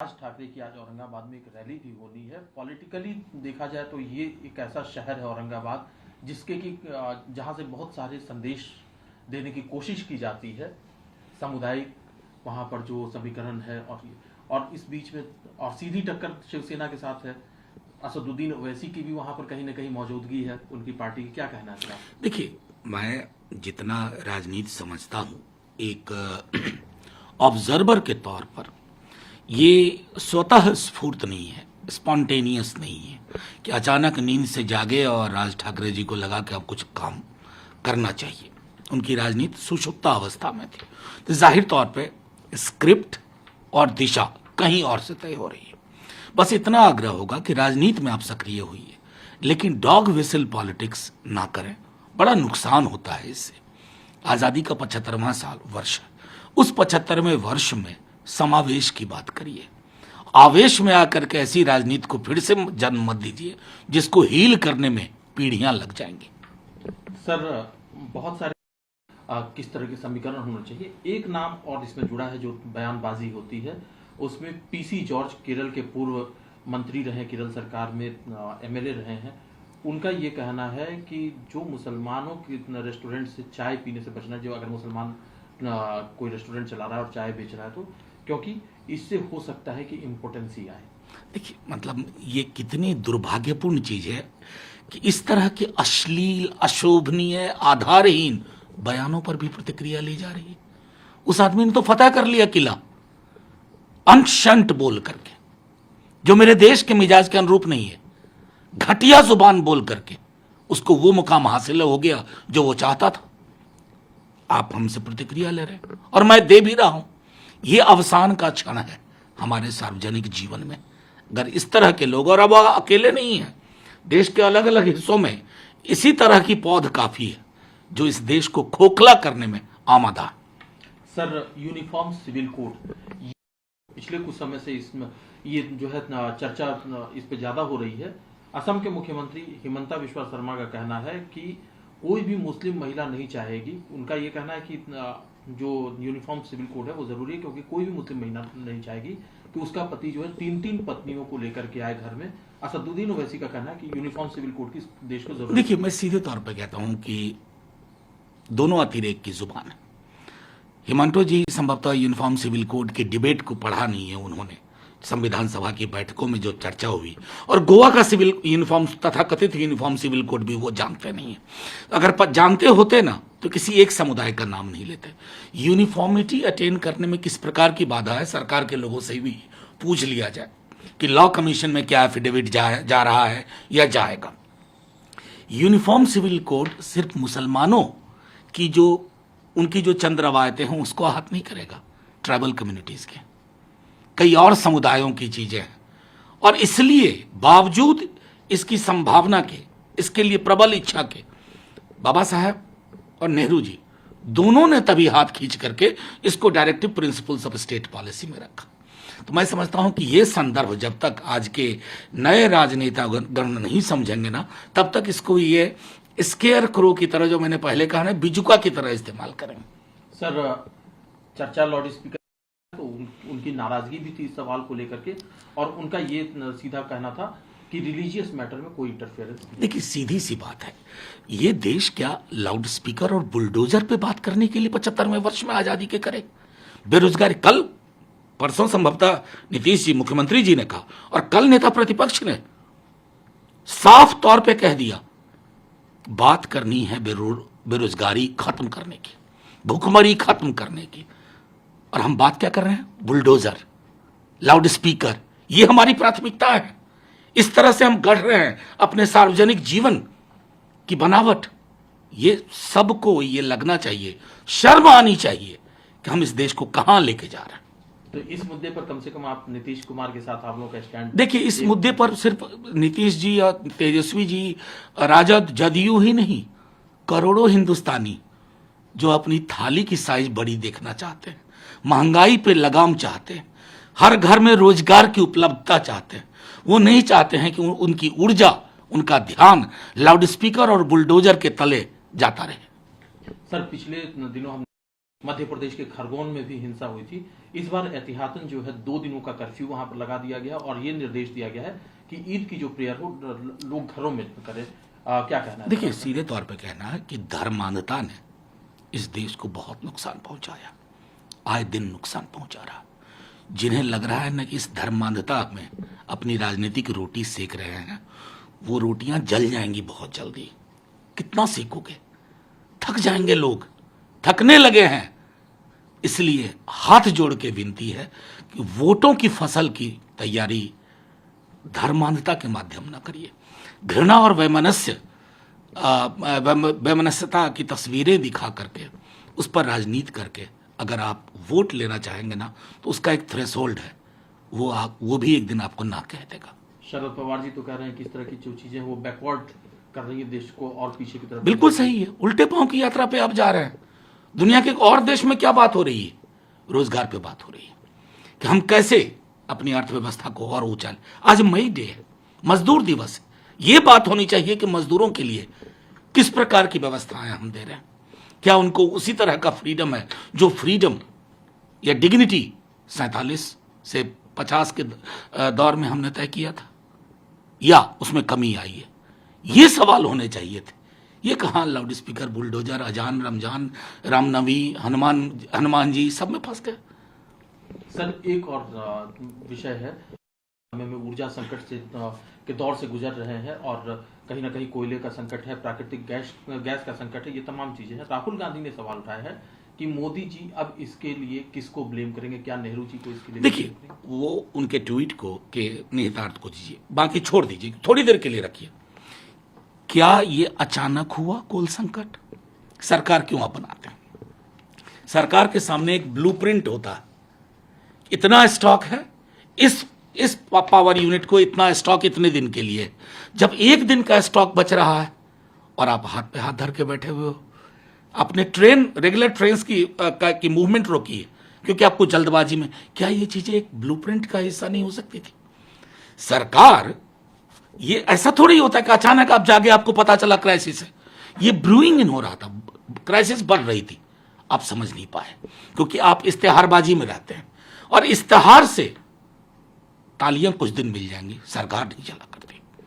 राज ठाकरे की आज औरंगाबाद में एक रैली भी होनी है। पॉलिटिकली देखा जाए तो ये एक ऐसा शहर है औरंगाबाद जिसके कि जहां से बहुत सारे संदेश देने की कोशिश की जाती है। सामुदायिक वहां पर जो समीकरण है और इस बीच में और सीधी टक्कर शिवसेना के साथ है। असदुद्दीन ओवैसी की भी वहां पर कहीं ना कहीं मौजूदगी है उनकी पार्टी की। क्या कहना है आप? देखिए, मैं जितना राजनीति समझता हूँ, एक ऑब्जर्वर के तौर पर ये स्वतः स्फूर्त नहीं है, स्पॉन्टेनियस नहीं है कि अचानक नींद से जागे और राज ठाकरे जी को लगा कि अब कुछ काम करना चाहिए। उनकी राजनीति सुषुप्ता अवस्था में थी, तो जाहिर तौर पे स्क्रिप्ट और दिशा कहीं और से तय हो रही है। बस इतना आग्रह होगा कि राजनीति में आप सक्रिय होइए, लेकिन डॉग विसिल पॉलिटिक्स ना करें, बड़ा नुकसान होता है इससे। आज़ादी का 75वां साल वर्ष है, उस 75वें वर्ष में समावेश की बात करिए। आवेश में आकर के ऐसी राजनीति को फिर से जन्म मत दीजिए जिसको हील करने में पीढ़ियां लग जाएंगी। सर, बहुत सारे किस तरह के समीकरण होने चाहिए। एक नाम और इसमें जुड़ा है जो बयानबाजी होती है, उसमें पीसी जॉर्ज केरल के पूर्व मंत्री रहे, केरल सरकार में एमएलए रहे हैं। उनका ये कहना है कि जो मुसलमानों के रेस्टोरेंट से चाय पीने से बचना, जो अगर मुसलमान कोई रेस्टोरेंट चला रहा है और चाय बेच रहा है तो क्योंकि इससे हो सकता है कि इम्पोर्टेंसी आए। देखिए, मतलब ये कितनी दुर्भाग्यपूर्ण चीज है कि इस तरह के अश्लील, अशोभनीय, आधारहीन बयानों पर भी प्रतिक्रिया ली जा रही है। उस आदमी ने तो फतह कर लिया किला अनशंट बोल करके, जो मेरे देश के मिजाज के अनुरूप नहीं है। घटिया जुबान बोल करके उसको वो मुकाम हासिल हो गया जो वो चाहता था। आप हमसे प्रतिक्रिया ले रहे हैं और मैं दे भी रहा हूं। ये अवसान का क्षण है हमारे सार्वजनिक जीवन में। अगर इस तरह के लोग, और अब अकेले नहीं है, देश के अलग अलग हिस्सों में इसी तरह की पौध काफी है जो इस देश को खोखला करने में आमादा। सर, यूनिफॉर्म सिविल कोड पिछले कुछ समय से इसमें ये जो है चर्चा इस पे ज्यादा हो रही है। असम के मुख्यमंत्री हिमंता बिस्वा शर्मा का कहना है कि कोई भी मुस्लिम महिला नहीं चाहेगी। उनका ये कहना है कि जो यूनिफॉर्म सिविल कोड है वो जरूरी है, क्योंकि कोई भी मुस्लिम महिला नहीं चाहेगी कि उसका पति जो है 3-3 पत्नियों को लेकर के आए घर में। असदुद्दीन ओवैसी का कहना है कि यूनिफॉर्म सिविल कोड की देश को जरूरत। देखिए, मैं सीधे तौर पर कहता हूं कि दोनों अतिरेक की जुबान है। हिमांटो जी संभवतः यूनिफॉर्म सिविल कोड के डिबेट को पढ़ा नहीं है उन्होंने। संविधान सभा की बैठकों में जो चर्चा हुई, और गोवा का सिविल यूनिफॉर्म, तथा कथित यूनिफॉर्म सिविल कोड भी वो जानते नहीं है। अगर जानते होते ना तो किसी एक समुदाय का नाम नहीं लेते। यूनिफॉर्मिटी अटेन करने में किस प्रकार की बाधा है, सरकार के लोगों से भी पूछ लिया जाए कि लॉ कमीशन में क्या एफिडेविट जा रहा है या जाएगा। यूनिफॉर्म सिविल कोड सिर्फ मुसलमानों की जो उनकी जो चंद रवायतें हैं उसको आहत नहीं करेगा, ट्राइबल कम्युनिटीज के कई और समुदायों की चीजें हैं। और इसलिए बावजूद इसकी संभावना के, इसके लिए प्रबल इच्छा के, बाबा साहब और नेहरू जी दोनों ने तभी हाथ खींच करके इसको directive principles of state policy में रखा। तो मैं समझता हूं कि यह संदर्भ जब तक आज के नए राजनेता गण नहीं समझेंगे ना, तब तक इसको ये स्केयर क्रो की तरह, जो मैंने पहले कहा ना, बिजुका की तरह इस्तेमाल करेंगे। सर, चर्चा लाउड स्पीकर तो उनकी नाराजगी भी थी इस सवाल को लेकर के, और उनका ये सीधा कहना था कि रिलीजियस मैटर में कोई इंटरफेरेंस नहीं। देखिए, सीधी सी बात है, ये देश क्या लाउड स्पीकर और बुलडोजर पे बात करने के लिए 75वें वर्ष में आजादी के करे? बेरोजगारी, कल परसों संभवतः नीतीश जी मुख्यमंत्री जी ने कहा, और कल नेता प्रतिपक्ष ने साफ तौर पे कह दिया, बात करनी है बेरोजगारी खत्म करने की, भूखमरी खत्म करने की। और हम बात क्या कर रहे हैं? बुलडोजर, लाउड स्पीकर, ये हमारी प्राथमिकता है। इस तरह से हम गढ़ रहे हैं अपने सार्वजनिक जीवन की बनावट। ये सबको ये लगना चाहिए, शर्म आनी चाहिए कि हम इस देश को कहां लेके जा रहे हैं। तो इस मुद्दे पर कम से कम आप नीतीश कुमार के साथ आप लोगों का स्टैंड देखिए, इस मुद्दे पर सिर्फ नीतीश जी और तेजस्वी जी, राजद, जदयू ही नहीं, करोड़ों हिंदुस्तानी जो अपनी थाली की साइज बड़ी देखना चाहते हैं, महंगाई पे लगाम चाहते हैं, हर घर में रोजगार की उपलब्धता चाहते हैं, वो नहीं चाहते हैं कि उनकी ऊर्जा, उनका ध्यान लाउड स्पीकर और बुलडोजर के तले जाता रहे। सर, पिछले दिनों हम मध्य प्रदेश के खरगोन में भी हिंसा हुई थी। इस बार एहतियातन जो है 2 दिनों का कर्फ्यू वहां पर लगा दिया गया और ये निर्देश दिया गया है कि ईद की जो प्रेयर हो लोग घरों में करें। क्या कहना है? देखिए, सीधे तौर पे कहना है कि धर्मांधता ने इस देश को बहुत नुकसान पहुंचाया, आए दिन नुकसान पहुंचा रहा। जिन्हें लग रहा है ना कि इस धर्मांधता में अपनी राजनीतिक रोटी सेक रहे हैं, वो रोटियां जल जाएंगी बहुत जल्दी। कितना सेकोगे? थक जाएंगे लोग, थकने लगे हैं। इसलिए हाथ जोड़ के विनती है कि वोटों की फसल की तैयारी धर्मांधता के माध्यम न करिए। घृणा और वैमनस्यता की तस्वीरें दिखा करके उस पर राजनीति करके अगर आप वोट लेना चाहेंगे ना, तो उसका एक थ्रेशोल्ड है, वो भी एक दिन आपको ना कह देगा। शरद पवार जी तो कह रहे हैं कि इस तरह की जो चीजें वो बैकवर्ड कर रही है देश को और पीछे की तरफ। बिल्कुल सही है, उल्टे पांव की यात्रा पे आप जा रहे हैं। दुनिया के एक और देश में क्या बात हो रही है? रोजगार पे बात हो रही है कि हम कैसे अपनी अर्थव्यवस्था को और ऊंचा। आज मई डे है, मजदूर दिवस है। ये बात होनी चाहिए कि मजदूरों के लिए किस प्रकार की व्यवस्थाएं हम दे रहे हैं। क्या उनको उसी तरह का फ्रीडम है जो फ्रीडम या डिग्निटी 47 से 50 के दौर में हमने तय किया था, या उसमें कमी आई है? ये सवाल होने चाहिए थे। ये कहां लाउड स्पीकर, बुलडोजर, अजान, रमजान, रामनवी, हनुमान जी सब में फंस गए। सर, एक और विषय है, में ऊर्जा संकट से के दौर से गुजर रहे हैं और कहीं ना कहीं कोयले का संकट है, प्राकृतिक गैस का संकट है, ये तमाम चीजें हैं। राहुल गांधी ने सवाल उठाया है कि मोदी जी अब इसके लिए किसको ब्लेम करेंगे? क्या नेहरू जी को इसके लिए? देखिए, वो उनके ट्वीट को के निहितार्थ को दीजिए, बाकी छोड़ दीजिए, थोड़ी देर के लिए रखिए। क्या ये अचानक हुआ कोल संकट? सरकार क्यों अपनाते हैं? सरकार के सामने एक ब्लूप्रिंट होता है, इतना स्टॉक है, इस पावर यूनिट को इतना स्टॉक इतने दिन के लिए। जब एक दिन का स्टॉक बच रहा है और आप हाथ पे हाथ धर के बैठे हुए हो, आपने रेगुलर ट्रेन की मूवमेंट रोकी है क्योंकि आपको जल्दबाजी में। क्या ये चीजें एक ब्लूप्रिंट का हिस्सा नहीं हो सकती थी? सरकार, ये ऐसा थोड़ी होता है कि अचानक आप जागे आपको पता चला क्राइसिस है। ये ब्रूइंग इन हो रहा था, क्राइसिस बढ़ रही थी, आप समझ नहीं पाए क्योंकि आप इश्तेहारबाजी में रहते हैं और इश्तेहार से तालियां कुछ दिन मिल जाएंगी, सरकार नहीं चला करती।